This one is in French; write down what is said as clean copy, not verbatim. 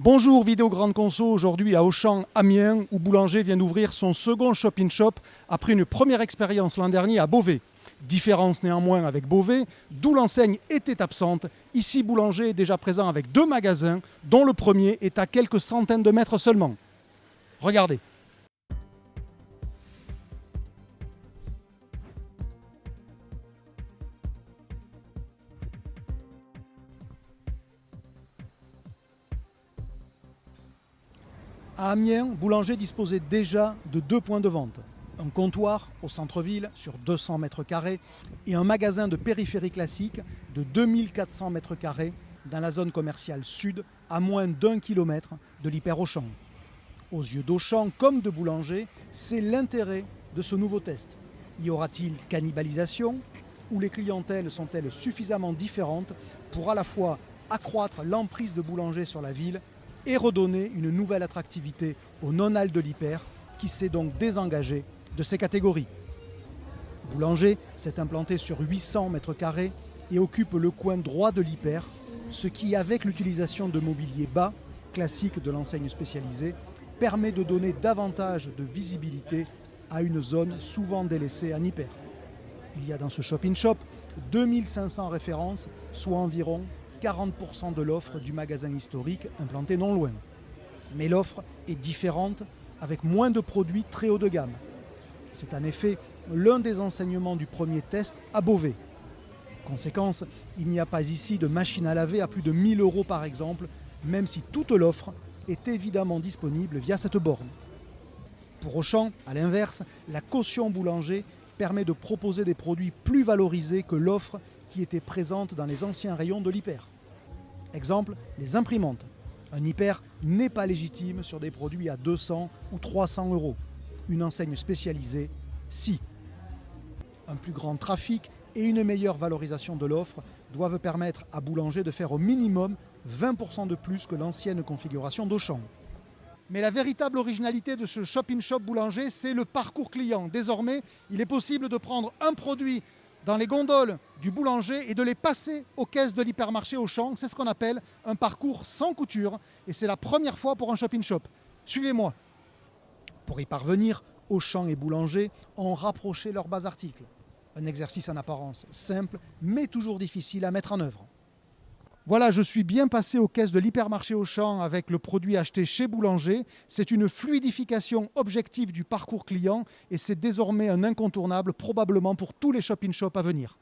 Bonjour, vidéo grande conso, aujourd'hui à Auchan, Amiens, où Boulanger vient d'ouvrir son second shop-in-shop après une première expérience l'an dernier à Beauvais. Différence néanmoins avec Beauvais, d'où l'enseigne était absente. Ici, Boulanger est déjà présent avec 2 magasins, dont le premier est à quelques centaines de mètres seulement. Regardez. À Amiens, Boulanger disposait déjà de 2 points de vente. Un comptoir au centre-ville sur 200 mètres carrés et un magasin de périphérie classique de 2400 mètres carrés dans la zone commerciale sud à moins d'1 kilomètre de l'Hyper-Auchan. Aux yeux d'Auchan comme de Boulanger, c'est l'intérêt de ce nouveau test. Y aura-t-il cannibalisation ou les clientèles sont-elles suffisamment différentes pour à la fois accroître l'emprise de Boulanger sur la ville et redonner une nouvelle attractivité au non-al de l'Hyper qui s'est donc désengagé de ces catégories. Boulanger s'est implanté sur 800 mètres carrés et occupe le coin droit de l'Hyper, ce qui, avec l'utilisation de mobilier bas, classique de l'enseigne spécialisée, permet de donner davantage de visibilité à une zone souvent délaissée en Hyper. Il y a dans ce shop-in-shop 2500 références, soit environ 40% de l'offre du magasin historique implanté non loin. Mais l'offre est différente avec moins de produits très haut de gamme. C'est en effet l'un des enseignements du premier test à Beauvais. Conséquence, il n'y a pas ici de machine à laver à plus de 1000 € par exemple, même si toute l'offre est évidemment disponible via cette borne. Pour Auchan, à l'inverse, la caution Boulanger permet de proposer des produits plus valorisés que l'offre qui était présente dans les anciens rayons de l'Hyper. Exemple, les imprimantes. Un Hyper n'est pas légitime sur des produits à 200 ou 300 €. Une enseigne spécialisée, si. Un plus grand trafic et une meilleure valorisation de l'offre doivent permettre à Boulanger de faire au minimum 20% de plus que l'ancienne configuration d'Auchan. Mais la véritable originalité de ce shop-in-shop Boulanger, c'est le parcours client. Désormais, il est possible de prendre un produit dans les gondoles du boulanger et de les passer aux caisses de l'hypermarché Auchan. C'est ce qu'on appelle un parcours sans couture et c'est la première fois pour un shop-in-shop. Suivez-moi. Pour y parvenir, Auchan et Boulanger ont rapproché leurs bas articles. Un exercice en apparence simple, mais toujours difficile à mettre en œuvre. Voilà, je suis bien passé aux caisses de l'hypermarché Auchan avec le produit acheté chez Boulanger. C'est une fluidification objective du parcours client et c'est désormais un incontournable probablement pour tous les shop-in-shop à venir.